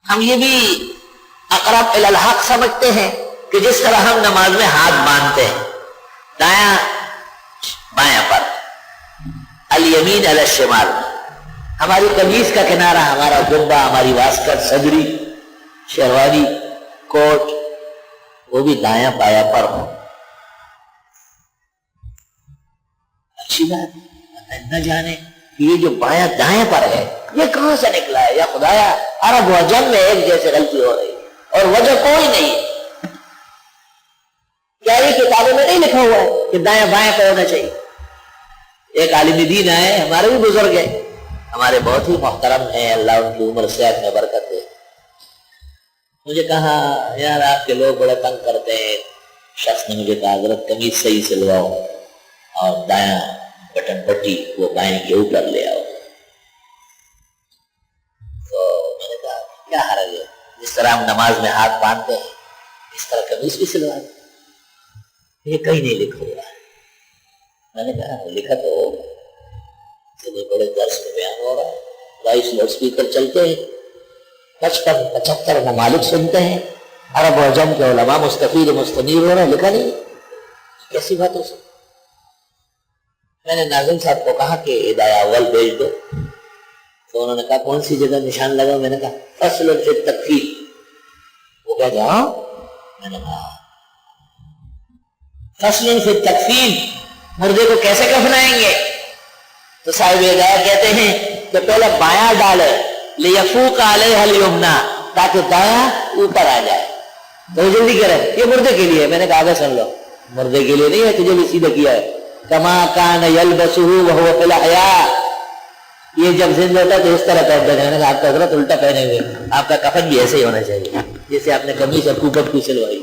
ہم یہ بھی اقرب الی الحق سمجھتے ہیں کہ جس طرح ہم نماز میں ہاتھ باندھتے ہیں دایاں بایاں پر، الیمین علی الشمال، ہماری قمیص کا کنارہ، ہمارا جبہ، ہماری واسکٹ، صدری، شیروانی، کوٹ، وہ بھی دایاں بایاں پر ہو. اچھی بات نہ جانے یہ جو بایاں دایاں پر ہے یہ کہاں سے نکلا ہے؟ یا خدایا عرب و عجم میں ایک جیسے غلطی ہو رہی ہے اور وجہ کوئی نہیں ہے. کیا یہ کتابوں میں نہیں لکھا ہوا ہے کہ دایاں بایاں پہ ہونا چاہیے؟ ایک عالم دین آئے، ہمارے بھی بزرگ ہیں، ہمارے بہت ہی محترم ہیں، اللہ ان کی عمر صحت میں برکت دے. مجھے کہا یار آپ کے لوگ بڑے تنگ کرتے ہیں. شخص نے مجھے کہا حضرت قمیص صحیح سلواؤ اور دایاں بٹن پٹی وہ بائیں کے اوپر لے آؤ. تو میں نے کہا کیا حرج ہے، جس طرح ہم نماز میں ہاتھ باندھتے ہیں اس طرح قمیص بھی سلوا دیں. یہ کہیں نہیں لکھا ہوا ہے. میں نے کہا لکھا تو ہوگا، اتنے بڑے درس میں بیان ہو رہا ہے، 22 لاؤڈ اسپیکر چلتے ہیں، 55-75 ممالک سنتے ہیں، عرب و عجم کے علماء مستفید و مستنیر ہو رہے ہیں، لکھا نہیں. کیسی بات ہو سکتی؟ میں نے ناظم صاحب کو کہا کہ ہدایہ اول بھیج دو، تو انہوں نے کہا کون سی جگہ نشان لگا؟ میں نے کہا فصل فی التکفیر. وہ کہا جہاں، میں نے کہا فصل فی التکفیر، مردے کو کیسے کفنائیں گے؟ تو صاحب ہدایہ کہتے ہیں کہ پہلے بایاں ڈالے لیفوق علیہ الیمنا، تاکہ دایاں اوپر آ جائے. تو جلدی کرے یہ مردے کے لیے. میں نے کہا آگے سن لو، مردے کے لیے نہیں ہے، تجھے بھی سیدھا کیا ہے. کما کان یلبسہ وہو فی الحیاء، یہ جب زندہ ہوتا تو اس طرح پہنتا ہے. میں نے کہا آپ کا حضرت الٹا پہنے ہوئے، آپ کا کفن بھی ایسے ہی ہونا چاہیے جیسے آپ نے قمیص اور کوپٹ کی سلوائی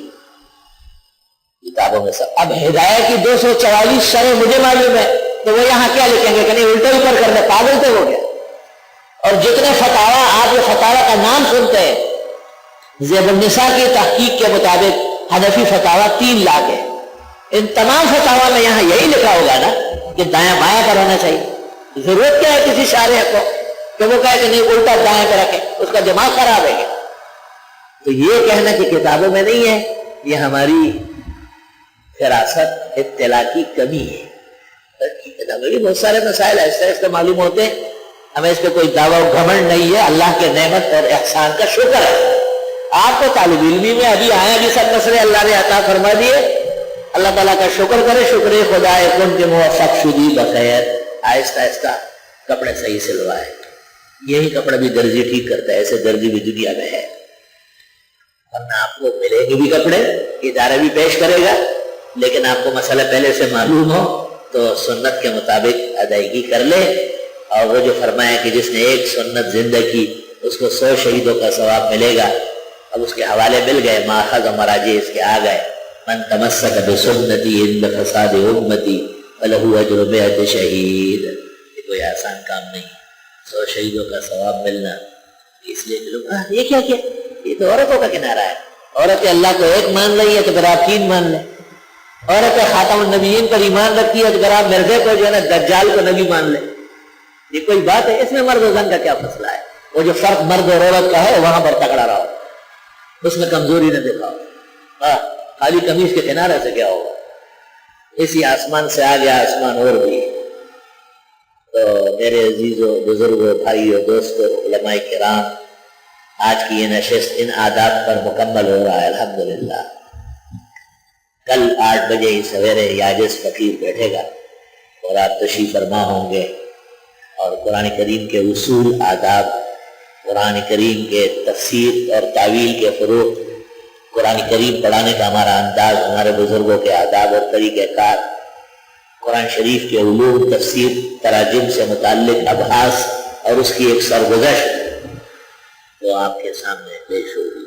کتابوں میں سب. اب ہدایہ کی 244 شرح مجھے معلوم ہے، تو وہ یہاں کیا لکھیں گے کہ نہیں الٹا اوپر کر لیں؟ پاگل تو ہو گیا. اور جتنے فتاوا آپ یہ فتاوا کا نام سنتے ہیں، زیب النساء کی تحقیق کے مطابق حنفی فتاوا 3 لاکھ ہے. ان تمام فتاوا میں یہاں یہی لکھا ہوگا نا کہ دایاں بایاں پر ہونا چاہیے. ضرورت کیا ہے کسی شارح کو کہ وہ کہے کہ نہیں الٹا دایاں پہ رکھے، اس کا دماغ خراب ہے. تو یہ کہنا کہ کتابوں میں نہیں ہے، یہ ہماری فراست اطلاع کی کمی ہے. کتابوں میں بہت سارے مسائل ایسے ایسے معلوم ہوتے ہیں، ہمیں اس پہ کوئی دعویٰ و گھمنڈ نہیں ہے. اللہ کے نعمت اور احسان کا شکر ہے. آپ کو طالب علمی میں ابھی آئے، ابھی سب مسئلے اللہ نے عطا فرما دیے، اللہ تعالیٰ کا شکر کرے. شکر خدا کن کے موفق شدی بخیر. آہستہ آہستہ کپڑے صحیح سلوائے. یہی کپڑا بھی درزی ٹھیک کرتا ہے، ایسے درزی بھی دنیا میں ہے. ورنہ آپ کو ملے گی بھی کپڑے، ادارہ بھی پیش کرے گا، لیکن آپ کو مسئلہ پہلے سے معلوم ہو تو سنت کے مطابق ادائیگی کر لے. اور وہ جو فرمایا کہ جس نے ایک سنت زندہ کی اس کو 100 شہیدوں کا ثواب ملے گا. اب اس کے حوالے مل گئے، ماخذ و مراجع اس کے آ گئے. من تمسک بسنتی عند فساد امتی فلہ اجر 100 شہید. یہ کوئی آسان کام نہیں، 100 شہیدوں کا ثواب ملنا. اس لیے لوگ یہ کیا کیا، یہ تو عورتوں کا کنارہ ہے. عورتیں اللہ کو ایک مان رہی ہے تو پھر آپ 3 مان لیں. عورتیں خاتم النبیین پر ایمان رکھتی ہے تو پھر آپ مردے کو جو ہے نا دجال کو نبی مان لیں. یہ کوئی بات ہے؟ اس میں مرد و زن کا کیا مسئلہ ہے؟ وہ جو فرق مرد اور عورت کا ہے وہاں پر تکڑا رہا ہو، اس میں کمزوری نہ دکھاؤ. خالی قمیص کے کنارے سے کیا ہوگا؟ اسی آسمان سے آ گیا آسمان اور بھی. تو میرے عزیزوں، بزرگوں، بھائیوں، دوستوں، علماء کرام، آج کی یہ نشست ان آداب پر مکمل ہو رہا ہے الحمدللہ. کل 8 بجے ہی سویرے یاجز فقیر بیٹھے گا اور آپ تشریف فرما ہوں گے، اور قرآن کریم کے اصول، آداب، قرآن کریم کے تفسیر اور تعویل کے فروغ، قرآن کریم پڑھانے کا ہمارا انداز، ہمارے بزرگوں کے آداب اور طریقہ کار، قرآن شریف کے علوم، تفسیر، تراجم سے متعلق ابحاث اور اس کی ایک سرگزشت تو آپ کے سامنے پیش ہوگی.